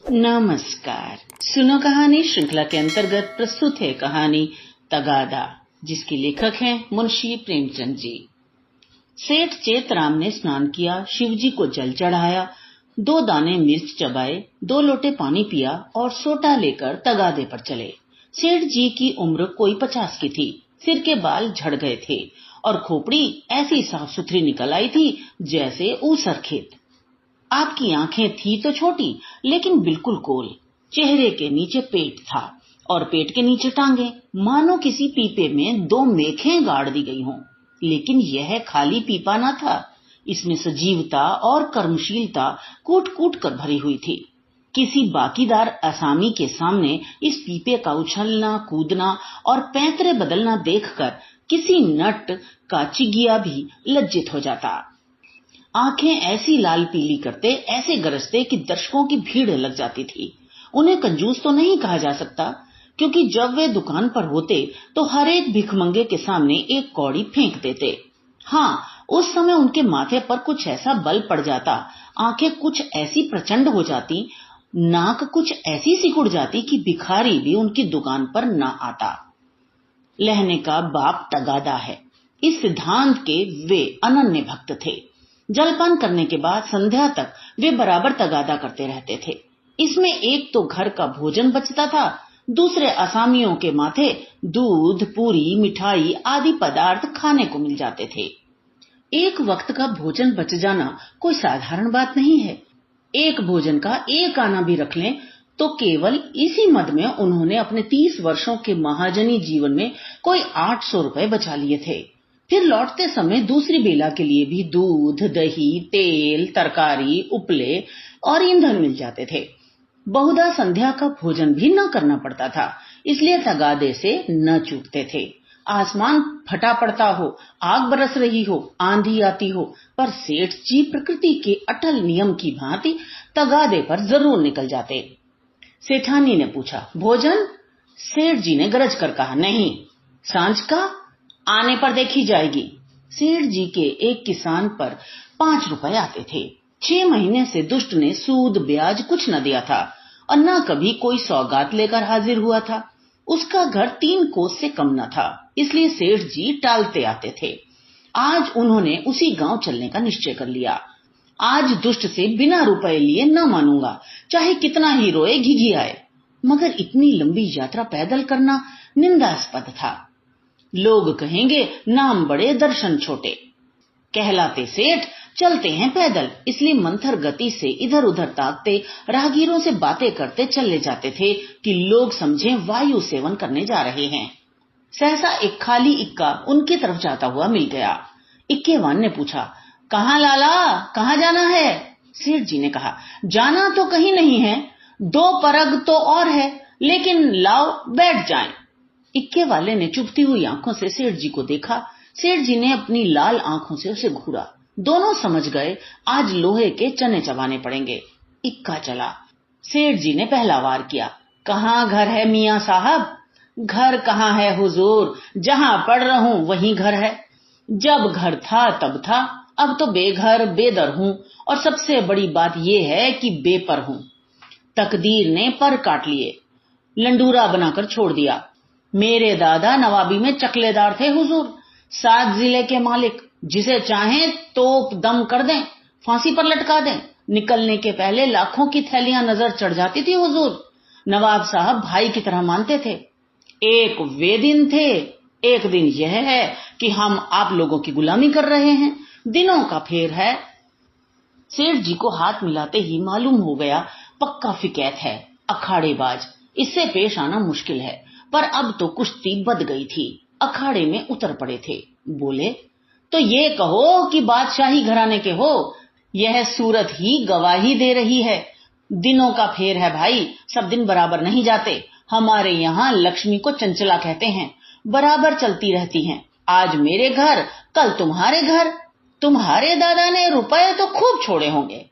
नमस्कार। सुनो कहानी श्रृंखला के अंतर्गत प्रस्तुत है कहानी तगादा, जिसके लेखक हैं मुंशी प्रेमचंद जी। सेठ चेतराम ने स्नान किया, शिवजी को जल चढ़ाया, 2 दाने मिर्च चबाए, 2 लोटे पानी पिया और सोटा लेकर तगादे पर चले। सेठ जी की उम्र कोई 50 की थी। सिर के बाल झड़ गए थे और खोपड़ी ऐसी साफ सुथरी निकल आई थी जैसे ऊसर खेत। आपकी आंखें थी तो छोटी लेकिन बिल्कुल गोल। चेहरे के नीचे पेट था और पेट के नीचे टांगे, मानो किसी पीपे में 2 मेखें गाड़ दी गई हों। लेकिन यह खाली पीपा न था, इसमें सजीवता और कर्मशीलता कूट कूट कर भरी हुई थी। किसी बाकीदार असामी के सामने इस पीपे का उछलना कूदना और पैंतरे बदलना देखकर किसी नट का चिगिया भी लज्जित हो जाता। आंखें ऐसी लाल पीली करते, ऐसे गरजते कि दर्शकों की भीड़ लग जाती थी। उन्हें कंजूस तो नहीं कहा जा सकता, क्योंकि जब वे दुकान पर होते तो हर एक भिखमंगे के सामने एक कौड़ी फेंक देते। हाँ, उस समय उनके माथे पर कुछ ऐसा बल पड़ जाता, आंखें कुछ ऐसी प्रचंड हो जाती, नाक कुछ ऐसी सिकुड़ जाती कि भिखारी भी उनकी दुकान पर न आता। लहने का बाप तगादा है, इस सिद्धांत के वे अनन्य भक्त थे। जलपान करने के बाद संध्या तक वे बराबर तगादा करते रहते थे। इसमें एक तो घर का भोजन बचता था, दूसरे असामियों के माथे दूध, पूरी, मिठाई आदि पदार्थ खाने को मिल जाते थे। एक वक्त का भोजन बच जाना कोई साधारण बात नहीं है। एक भोजन का 1 आना भी रख लें तो केवल इसी मद में उन्होंने अपने 30 वर्षों के महाजनी जीवन में कोई 800 रुपए बचा लिए थे। फिर लौटते समय दूसरी बेला के लिए भी दूध, दही, तेल, तरकारी, उपले और ईंधन मिल जाते थे। बहुधा संध्या का भोजन भी न करना पड़ता था, इसलिए तगादे से न चूकते थे। आसमान फटा पड़ता हो, आग बरस रही हो, आंधी आती हो, पर सेठ जी प्रकृति के अटल नियम की भांति तगादे पर जरूर निकल जाते। सेठानी ने पूछा, भोजन? सेठ जी ने गरज कर कहा, नहीं। सांझ का? आने पर देखी जाएगी। सेठ जी के एक किसान पर 5 रुपए आते थे। 6 महीने से दुष्ट ने सूद ब्याज कुछ न दिया था और न कभी कोई सौगात लेकर हाजिर हुआ था। उसका घर 3 कोस से कम न था, इसलिए सेठ जी टालते आते थे। आज उन्होंने उसी गांव चलने का निश्चय कर लिया। आज दुष्ट से बिना रुपए लिए न मानूंगा, चाहे कितना ही रोए घिघियाए। मगर इतनी लंबी यात्रा पैदल करना निंदास्पद था। लोग कहेंगे नाम बड़े दर्शन छोटे। कहलाते सेठ, चलते हैं पैदल, इसलिए मंथर गति से इधर उधर ताकते, राहगीरों से बातें करते चले जाते थे कि लोग समझें वायु सेवन करने जा रहे हैं। सहसा एक खाली इक्का उनकी तरफ जाता हुआ मिल गया। इक्केवान ने पूछा, कहाँ लाला, कहाँ जाना है? सेठ जी ने कहा, जाना तो कहीं नहीं है, 2 परग तो और है, लेकिन लाओ बैठ जाएं। इक्के वाले ने चुभती हुई आंखों से सेठ जी को देखा। सेठ जी ने अपनी लाल आंखों से उसे घूरा। दोनों समझ गए आज लोहे के चने चबाने पड़ेंगे। इक्का चला। सेठ जी ने पहला वार किया, कहाँ घर है मियां साहब? घर कहाँ है हुजूर, जहां पढ़ रहूं वहीं घर है। जब घर था तब था, अब तो बेघर बेदर हूं, और सबसे बड़ी बात यह है कि बेपर हूं। तकदीर ने पर काट लिए, लंडूरा बनाकर छोड़ दिया। मेरे दादा नवाबी में चकलेदार थे हुजूर, 7 जिले के मालिक, जिसे चाहें तोप दम कर दें, फांसी पर लटका दें। निकलने के पहले लाखों की थैलियां नजर चढ़ जाती थी हुजूर। नवाब साहब भाई की तरह मानते थे। एक वे दिन थे, एक दिन यह है कि हम आप लोगों की गुलामी कर रहे हैं। दिनों का फेर है। सेठ जी को हाथ मिलाते ही मालूम हो गया पक्का फिकैत है, अखाड़ेबाज, इससे पेश आना मुश्किल है। पर अब तो कुश्ती बद गई थी, अखाड़े में उतर पड़े थे। बोले, तो ये कहो कि बादशाही घराने के हो? यह सूरत ही गवाही दे रही है। दिनों का फेर है भाई, सब दिन बराबर नहीं जाते। हमारे यहाँ लक्ष्मी को चंचला कहते हैं, बराबर चलती रहती हैं। आज मेरे घर, कल तुम्हारे घर। तुम्हारे दादा ने रुपए तो खूब छोड़े होंगे।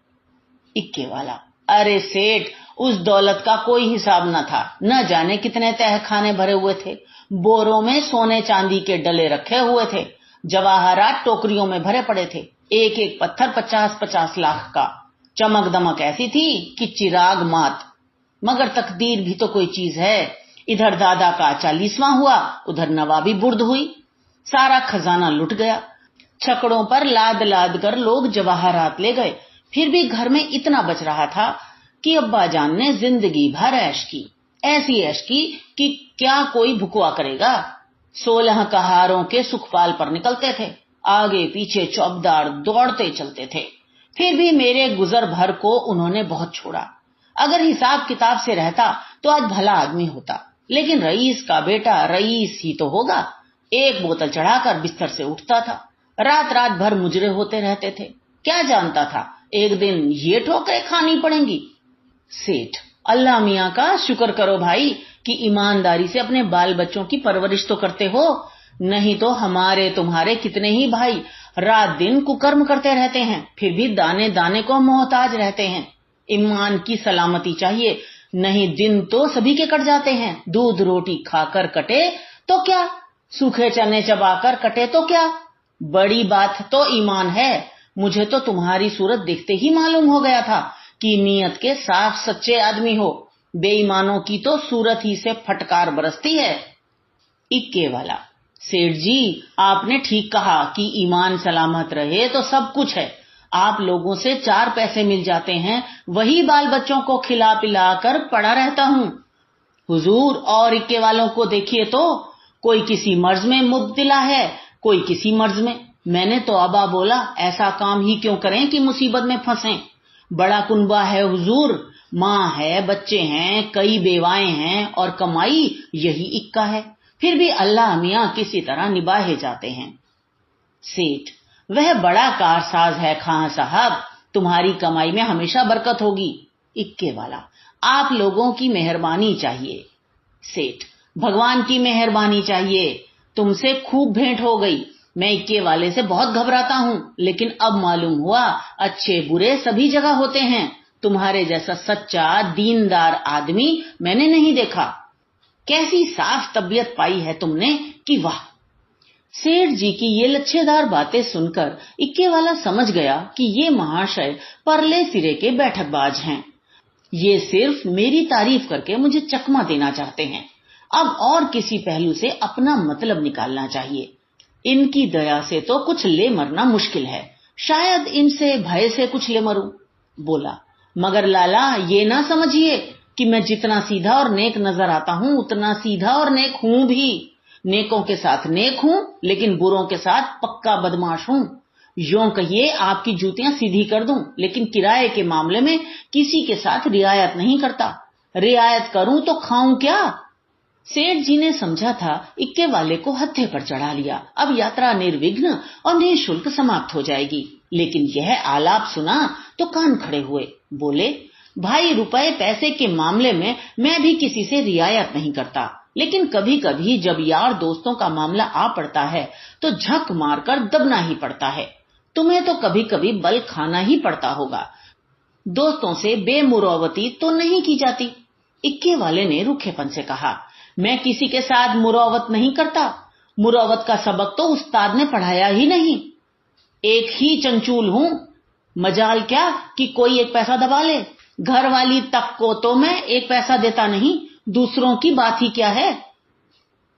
इक्के वाला, अरे सेठ, उस दौलत का कोई हिसाब न था। न जाने कितने तहखाने भरे हुए थे, बोरों में सोने चांदी के डले रखे हुए थे, जवाहरात टोकरियों में भरे पड़े थे। एक एक पत्थर 50-50 लाख का। चमक दमक ऐसी थी कि चिराग मात। मगर तकदीर भी तो कोई चीज है। इधर दादा का 40वां हुआ, उधर नवाबी बुर्द हुई, सारा खजाना लुट गया। छकड़ों पर लाद लाद कर लोग जवाहरात ले गए, फिर भी घर में इतना बच रहा था कि अब्बा जान ने जिंदगी भर ऐश की, ऐसी ऐश की कि क्या कोई भुकवा करेगा। 16 कहारों के सुखपाल पर निकलते थे, आगे पीछे चौबदार दौड़ते चलते थे। फिर भी मेरे गुजर भर को उन्होंने बहुत छोड़ा। अगर हिसाब किताब से रहता तो आज भला आदमी होता, लेकिन रईस का बेटा रईस ही तो होगा। एक बोतल चढ़ाकर बिस्तर से उठता था, रात रात भर मुजरे होते रहते थे। क्या जानता था एक दिन ये ठोकरें खानी पड़ेंगी। सेठ, अल्लाह मियाँ का शुक्र करो भाई कि ईमानदारी से अपने बाल बच्चों की परवरिश तो करते हो, नहीं तो हमारे तुम्हारे कितने ही भाई रात दिन कुकर्म करते रहते हैं, फिर भी दाने दाने को मोहताज रहते हैं। ईमान की सलामती चाहिए, नहीं दिन तो सभी के कट जाते हैं। दूध रोटी खाकर कटे तो क्या, सूखे चने चबाकर कटे तो क्या, बड़ी बात तो ईमान है। मुझे तो तुम्हारी सूरत देखते ही मालूम हो गया था कि नीयत के साफ सच्चे आदमी हो। बेईमानों की तो सूरत ही से फटकार बरसती है। इक्के वाला, सेठ जी आपने ठीक कहा कि ईमान सलामत रहे तो सब कुछ है। आप लोगों से 4 पैसे मिल जाते हैं, वही बाल बच्चों को खिला पिला कर पड़ा रहता हूँ। हुजूर और इक्के वालों को देखिए तो, कोई किसी मर्ज में मुब्तला है, कोई किसी मर्ज में। मैंने तो अबा बोला ऐसा काम ही क्यों करें कि मुसीबत में फंसें। बड़ा कुनबा है हुजूर, माँ है, बच्चे हैं, कई बेवाएं हैं और कमाई यही इक्का है, फिर भी अल्लाह मियाँ किसी तरह निभाए जाते हैं। सेठ, वह बड़ा कारसाज है खां साहब, तुम्हारी कमाई में हमेशा बरकत होगी। इक्के वाला, आप लोगों की मेहरबानी चाहिए। सेठ, भगवान की मेहरबानी चाहिए, तुमसे खूब भेंट हो गई। मैं इक्के वाले से बहुत घबराता हूँ, लेकिन अब मालूम हुआ अच्छे बुरे सभी जगह होते हैं। तुम्हारे जैसा सच्चा दीनदार आदमी मैंने नहीं देखा। कैसी साफ तबीयत पाई है तुमने कि वाह। सेठ जी की ये लच्छेदार बातें सुनकर इक्के वाला समझ गया कि ये महाशय परले सिरे के बैठकबाज हैं। ये सिर्फ मेरी तारीफ करके मुझे चकमा देना चाहते हैं। अब और किसी पहलू से अपना मतलब निकालना चाहिए। इनकी दया से तो कुछ ले मरना मुश्किल है, शायद इनसे भय से कुछ ले मरूं। बोला, मगर लाला ये ना समझिए कि मैं जितना सीधा और नेक नजर आता हूँ उतना सीधा और नेक हूँ भी। नेकों के साथ नेक हूँ, लेकिन बुरों के साथ पक्का बदमाश हूँ। यूं कहिए आपकी जूतियां सीधी कर दूं, लेकिन किराए के मामले में किसी के साथ रियायत नहीं करता। रियायत करूं तो खाऊं क्या। सेठ जी ने समझा था इक्के वाले को हत्थे पर चढ़ा लिया, अब यात्रा निर्विघ्न और निःशुल्क समाप्त हो जाएगी। लेकिन यह आलाप सुना तो कान खड़े हुए। बोले, भाई रुपए पैसे के मामले में मैं भी किसी से रियायत नहीं करता, लेकिन कभी कभी जब यार दोस्तों का मामला आ पड़ता है तो झक मारकर दबना ही पड़ता है। तुम्हें तो कभी कभी बल खाना ही पड़ता होगा। दोस्तों से बेमुरौवती तो नहीं की जाती। इक्के वाले ने रूखेपन से कहा, मैं किसी के साथ मुरौवत नहीं करता। मुरौवत का सबक तो उस्ताद ने पढ़ाया ही नहीं। एक ही चंचूल हूं, मजाल क्या कि कोई 1 पैसा दबा ले। घर वाली तक को तो मैं 1 पैसा देता नहीं, दूसरों की बात ही क्या है।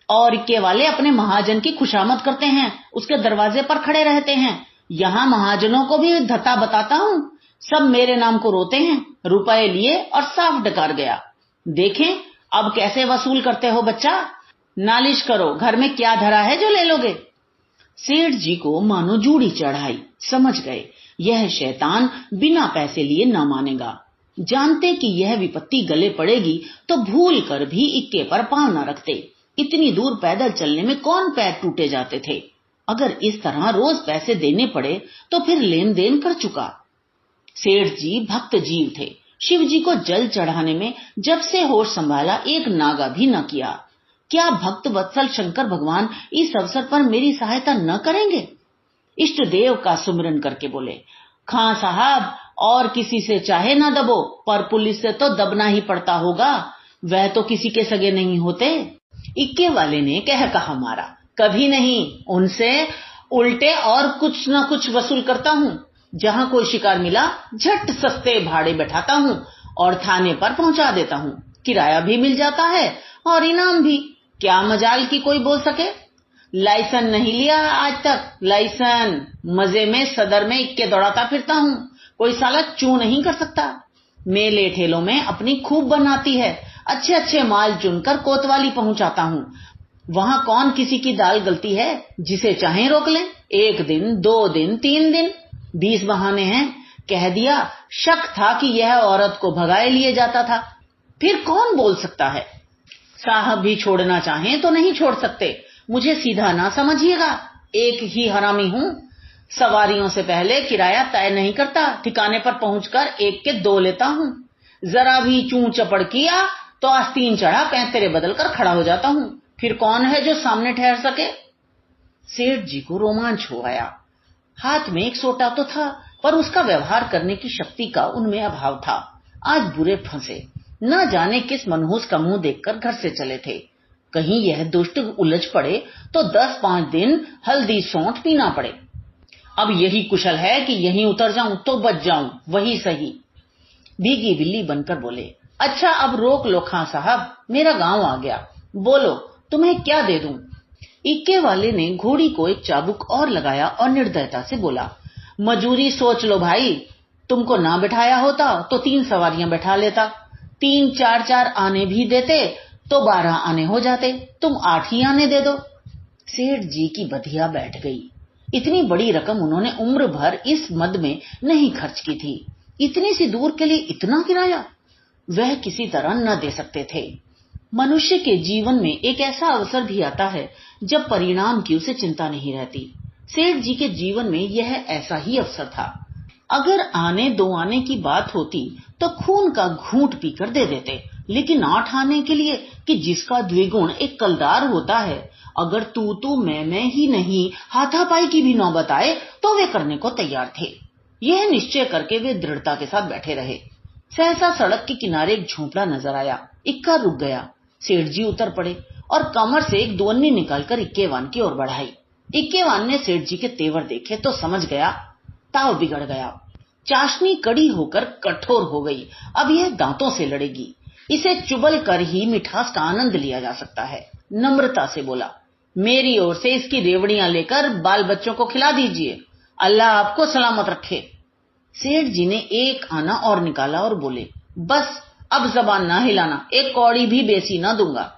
और इक्के वाले अपने महाजन की खुशामद करते हैं, उसके दरवाजे पर खड़े रहते हैं। यहां महाजनों को भी धता बताता हूं, सब मेरे नाम को रोते हैं। रुपए लिए और साफ डकार गया। देखें अब कैसे वसूल करते हो बच्चा। नालिश करो, घर में क्या धरा है जो ले लोगे। सेठ जी को मानो जूड़ी चढ़ाई, समझ गए यह शैतान बिना पैसे लिए न मानेगा। जानते कि यह विपत्ति गले पड़ेगी तो भूल कर भी इक्के पर पांव न रखते। इतनी दूर पैदल चलने में कौन पैर टूटे जाते थे। अगर इस तरह रोज पैसे देने पड़े तो फिर लेन देन कर चुका। सेठ जी भक्त जीव थे, शिव जी को जल चढ़ाने में जब से होश संभाला एक नागा भी न किया। क्या भक्त वत्सल शंकर भगवान इस अवसर पर मेरी सहायता न करेंगे। इष्ट देव का सुमिरन करके बोले, खां साहब और किसी से चाहे ना दबो, पर पुलिस से तो दबना ही पड़ता होगा, वह तो किसी के सगे नहीं होते। इक्के वाले ने कह कहा मारा, कभी नहीं, उनसे उल्टे और कुछ न कुछ वसूल करता हूँ। जहां कोई शिकार मिला झट सस्ते भाड़े बैठाता हूँ और थाने पर पहुंचा देता हूँ। किराया भी मिल जाता है और इनाम भी। क्या मजाल की कोई बोल सके। लाइसेंस नहीं लिया आज तक। लाइसेंस मजे में सदर में इक्के दौड़ाता फिरता हूँ। कोई साला चू नहीं कर सकता। मेले ठेलों में अपनी खूब बनाती है। अच्छे अच्छे माल चुनकर कोतवाली पहुंचाता हूँ। वहां कौन किसी की दाल गलती है। जिसे चाहे रोक लें। 1 दिन 2 दिन 3 दिन 20 बहाने हैं। कह दिया शक था कि यह औरत को भगाए लिए जाता था। फिर कौन बोल सकता है। साहब भी छोड़ना चाहें तो नहीं छोड़ सकते। मुझे सीधा ना समझिएगा। एक ही हरामी हूँ। सवारियों से पहले किराया तय नहीं करता। ठिकाने पर पहुंचकर 1 के 2 लेता हूँ। जरा भी चूं चपड़ किया तो आस्तीन चढ़ा पैंतरे बदल कर खड़ा हो जाता हूँ। फिर कौन है जो सामने ठहर सके। सेठ जी को रोमांच हो आया। हाथ में एक सोटा तो था, पर उसका व्यवहार करने की शक्ति का उनमें अभाव था। आज बुरे फंसे। न जाने किस मनहूस का मुंह देखकर घर से चले थे। कहीं यह दुष्ट उलझ पड़े तो 10-5 दिन हल्दी सौंठ पीना पड़े। अब यही कुशल है कि यहीं उतर जाऊं तो बच जाऊं। वही सही। भीगी बिल्ली बनकर बोले, अच्छा अब रोक लो खां साहब, मेरा गांव आ गया। बोलो तुम्हें क्या दे दूं। इक्के वाले ने घोड़ी को एक चाबुक और लगाया और निर्दयता से बोला, मजूरी सोच लो भाई। तुमको ना बिठाया होता तो 3 सवारियां बैठा लेता। 3-4 आने भी देते तो 12 आने हो जाते। तुम 8 ही आने दे दो। सेठ जी की बधिया बैठ गई। इतनी बड़ी रकम उन्होंने उम्र भर इस मद में नहीं खर्च की थी। इतनी सी दूर के लिए इतना किराया वह किसी तरह न दे सकते थे। मनुष्य के जीवन में एक ऐसा अवसर भी आता है जब परिणाम की उसे चिंता नहीं रहती। सेठ जी के जीवन में यह ऐसा ही अवसर था। अगर आने 2 आने की बात होती तो खून का घूंट पीकर दे देते, लेकिन 8 आने के लिए कि जिसका द्विगुण एक कलदार होता है, अगर तू मैं ही नहीं हाथापाई की भी नौबत आए तो वे करने को तैयार थे। यह निश्चय करके वे दृढ़ता के साथ बैठे रहे। सहसा सड़क के किनारे एक झोंपड़ा नजर आया। इक्का रुक गया। सेठ जी उतर पड़े और कमर से एक दुअन्नी निकालकर इक्केवान की ओर बढ़ाई। इक्केवान ने सेठ जी के तेवर देखे तो समझ गया ताव बिगड़ गया। चाशनी कड़ी होकर कठोर हो गई। अब यह दांतों से लड़ेगी। इसे चुबल कर ही मिठास का आनंद लिया जा सकता है। नम्रता से बोला, मेरी ओर से इसकी रेवड़ियां लेकर बाल बच्चों को खिला दीजिए। अल्लाह आपको सलामत रखे। सेठ जी ने एक आना और निकाला और बोले, बस अब जबान ना हिलाना, एक कौड़ी भी बेसी ना दूंगा।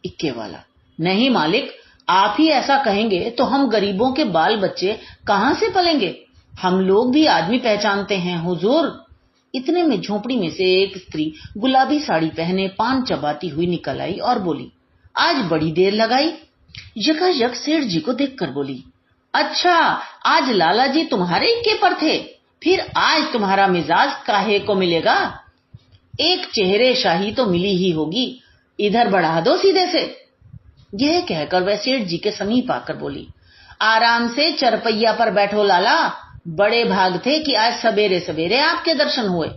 इक्के वाला, नहीं मालिक, आप ही ऐसा कहेंगे तो हम गरीबों के बाल बच्चे कहां से पलेंगे। हम लोग भी आदमी पहचानते हैं हुजूर। इतने में झोपड़ी में से एक स्त्री गुलाबी साड़ी पहने पान चबाती हुई निकल आई और बोली, आज बड़ी देर लगाई। यकायक सेठ जी को देखकर बोली, अच्छा आज लाला जी तुम्हारे इक्के पर थे, फिर आज तुम्हारा मिजाज काहे को मिलेगा। एक चेहरे शाही तो मिली ही होगी, इधर बढ़ा दो सीधे से। यह कहकर वह सेठ जी के समीप आकर बोली, आराम से चरपैया पर बैठो लाला, बड़े भाग थे कि आज सवेरे सवेरे आपके दर्शन हुए।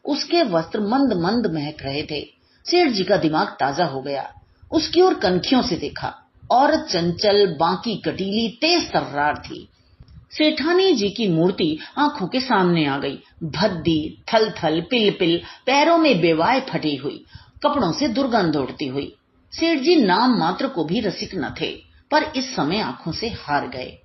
उसके वस्त्र मंद मंद महक रहे थे। सेठ जी का दिमाग ताजा हो गया। उसकी ओर कनखियों से देखा। औरत चंचल, बांकी कटीली, तेज तर्रार थी। सेठानी जी की मूर्ति आंखों के सामने आ गई। भद्दी, थल थल, पिल पिल, पैरों में बेवाय फटी हुई, कपड़ों से दुर्गंध उड़ती हुई। सेठ जी नाम मात्र को भी रसिक न थे, पर इस समय आंखों से हार गए।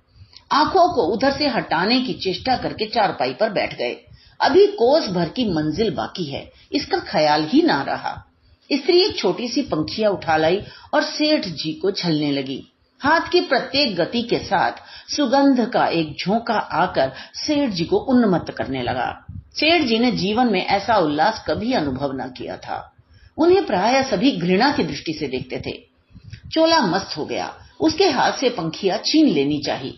आंखों को उधर से हटाने की चेष्टा करके चारपाई पर बैठ गए। अभी कोस भर की मंजिल बाकी है, इसका ख्याल ही ना रहा। स्त्री एक छोटी सी पंखिया उठा लाई और सेठ जी को झलने लगी। हाथ की प्रत्येक गति के साथ सुगंध का एक झोंका आकर सेठ जी को उन्मत्त करने लगा। सेठ जी ने जीवन में ऐसा उल्लास कभी अनुभव न किया था। उन्हें प्रायः सभी घृणा की दृष्टि से देखते थे। चोला मस्त हो गया। उसके हाथ से पंखिया छीन लेनी चाहिए।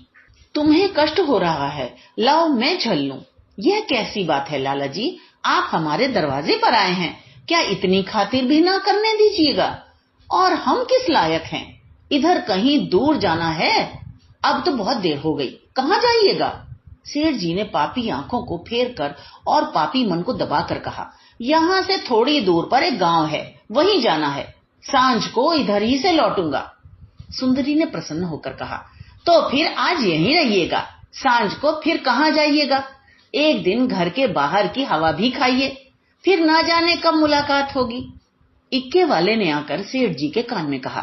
तुम्हें कष्ट हो रहा है, लाओ मैं झल लूं। यह कैसी बात है लाला जी, आप हमारे दरवाजे पर आए हैं, क्या इतनी खातिर भी ना करने दीजिएगा। और हम किस लायक हैं, इधर कहीं दूर जाना है। अब तो बहुत देर हो गई, कहां जाइएगा। सेठ जी ने पापी आंखों को फेर कर और पापी मन को दबाकर कहा, यहां से थोड़ी दूर पर एक गांव है, वहीं जाना है। सांझ को इधर ही से लौटूंगा। सुंदरी ने प्रसन्न होकर कहा, तो फिर आज यहीं रहिएगा, सांझ को फिर कहां जाइएगा। एक दिन घर के बाहर की हवा भी खाइए, फिर ना जाने कब मुलाकात होगी। इक्के वाले ने आकर सेठ जी के कान में कहा,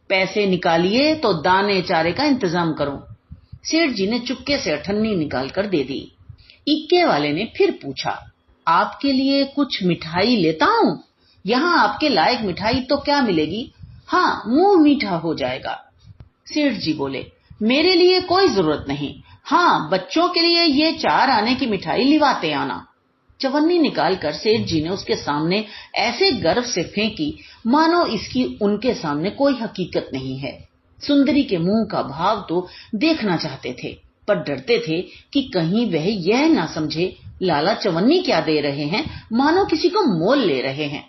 पैसे निकालिए तो दाने चारे का इंतजाम करो। सेठ जी ने चुपके से अठन्नी निकालकर दे दी। इक्के वाले ने फिर पूछा, आपके लिए कुछ मिठाई लेता हूं? यहाँ आपके लायक मिठाई तो क्या मिलेगी? हाँ, मुंह मीठा हो जाएगा। सेठ जी बोले, मेरे लिए कोई जरूरत नहीं। हाँ, बच्चों के लिए ये 4 आने की मिठाई लिवाते आना। चवन्नी निकालकर सेठ जी ने उसके सामने ऐसे गर्व से फेंकी मानो इसकी उनके सामने कोई हकीकत नहीं है। सुंदरी के मुंह का भाव तो देखना चाहते थे, पर डरते थे कि कहीं वह यह ना समझे लाला चवन्नी क्या दे रहे हैं, मानो किसी को मोल ले रहे हैं।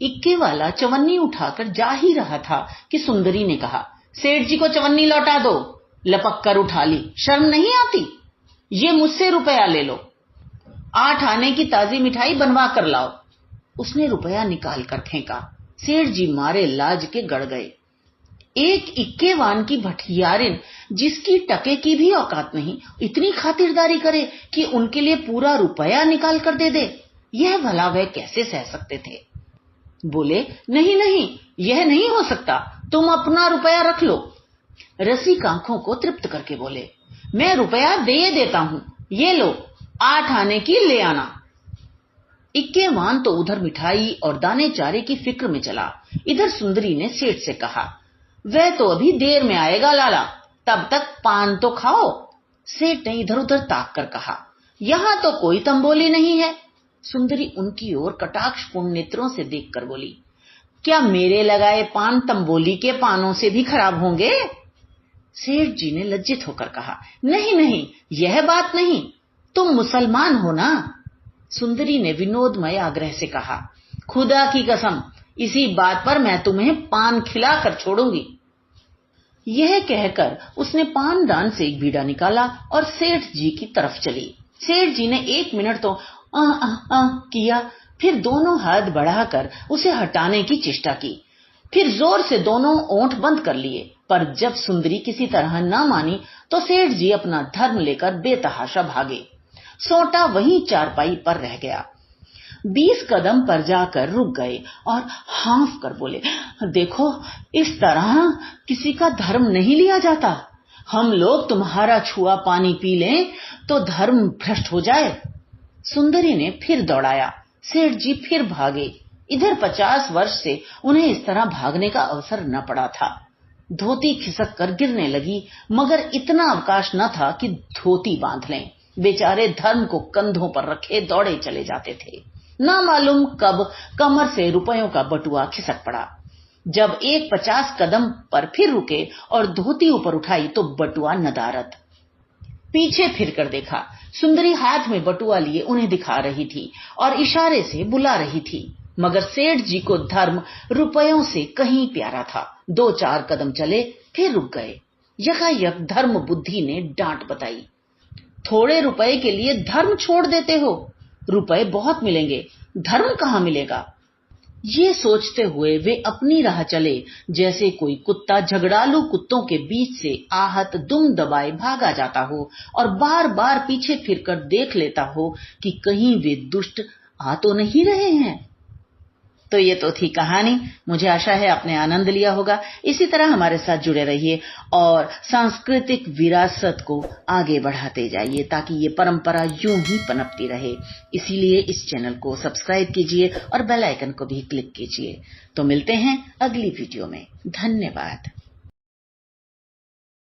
इक्के वाला चवन्नी उठाकर जा ही रहा था कि सुंदरी ने कहा, सेठ जी को चवन्नी लौटा दो। लपक कर उठा ली, शर्म नहीं आती? ये मुझसे रुपया ले लो, 8 आने की ताजी मिठाई बनवा कर लाओ। उसने रुपया निकाल कर फेंका। सेठ जी मारे लाज के गड़ गए। एक इक्केवान की भठियारिन, जिसकी टके की भी औकात नहीं, इतनी खातिरदारी करे कि उनके लिए पूरा रुपया निकाल कर दे दे। यह भला वह कैसे सह सकते थे? बोले, नहीं नहीं, यह नहीं हो सकता, तुम अपना रुपया रख लो। रसिक आंखों को तृप्त करके बोले, मैं रुपया दे देता हूं, ये लो, 8 आने की ले आना। इक्केवान तो उधर मिठाई और दाने चारे की फिक्र में चला। इधर सुंदरी ने सेठ से कहा, वह तो अभी देर में आएगा लाला, तब तक पान तो खाओ। सेठ ने इधर उधर ताक कर कहा, यहां तो कोई तंबोली नहीं है। सुंदरी उनकी ओर कटाक्षपूर्ण नेत्रों से देखकर बोली, क्या मेरे लगाए पान तंबोली के पानों से भी खराब होंगे? सेठ जी ने लज्जित होकर कहा, नहीं नहीं, यह बात नहीं, तुम मुसलमान हो ना? सुंदरी ने विनोदमय आग्रह से कहा, खुदा की कसम, इसी बात पर मैं तुम्हें पान खिलाकर छोड़ूंगी। यह कहकर उसने पानदान से एक बीड़ा निकाला और सेठ जी की तरफ चली। सेठ जी ने 1 मिनट तो किया, फिर दोनों हाथ बढ़ाकर उसे हटाने की चेष्टा की, फिर जोर से दोनों ओंठ बंद कर लिए। पर जब सुंदरी किसी तरह न मानी तो सेठ जी अपना धर्म लेकर बेतहाशा भागे। सोटा वहीं चारपाई पर रह गया। 20 कदम पर जाकर रुक गए और हांफ कर बोले, देखो, इस तरह किसी का धर्म नहीं लिया जाता। हम लोग तुम्हारा छुआ पानी पी लें तो धर्म भ्रष्ट हो जाए। सुंदरी ने फिर दौड़ाया। सेठ जी फिर भागे। इधर 50 वर्ष से उन्हें इस तरह भागने का अवसर न पड़ा था। धोती खिसक कर गिरने लगी, मगर इतना अवकाश न था कि धोती बांध लें। बेचारे धर्म को कंधों पर रखे दौड़े चले जाते थे। ना मालूम कब कमर से रुपयों का बटुआ खिसक पड़ा। जब एक 50 कदम पर फिर रुके और धोती ऊपर उठाई तो बटुआ नदारद। पीछे फिरकर देखा, सुंदरी हाथ में बटुआ लिए उन्हें दिखा रही थी और इशारे से बुला रही थी। मगर सेठ जी को धर्म रुपयों से कहीं प्यारा था। 2-4 कदम चले, फिर रुक गए। यकायक धर्म बुद्धि ने डांट बताई, थोड़े रुपए के लिए धर्म छोड़ देते हो? रुपए बहुत मिलेंगे, धर्म कहाँ मिलेगा? ये सोचते हुए वे अपनी राह चले, जैसे कोई कुत्ता झगड़ालू कुत्तों के बीच से आहत दुम दबाए भागा जाता हो और बार बार पीछे फिरकर देख लेता हो कि कहीं वे दुष्ट आ तो नहीं रहे हैं। तो ये तो थी कहानी। मुझे आशा है आपने आनंद लिया होगा। इसी तरह हमारे साथ जुड़े रहिए और सांस्कृतिक विरासत को आगे बढ़ाते जाइए ताकि ये परंपरा यूं ही पनपती रहे। इसीलिए इस चैनल को सब्सक्राइब कीजिए और बेल आइकन को भी क्लिक कीजिए। तो मिलते हैं अगली वीडियो में। धन्यवाद।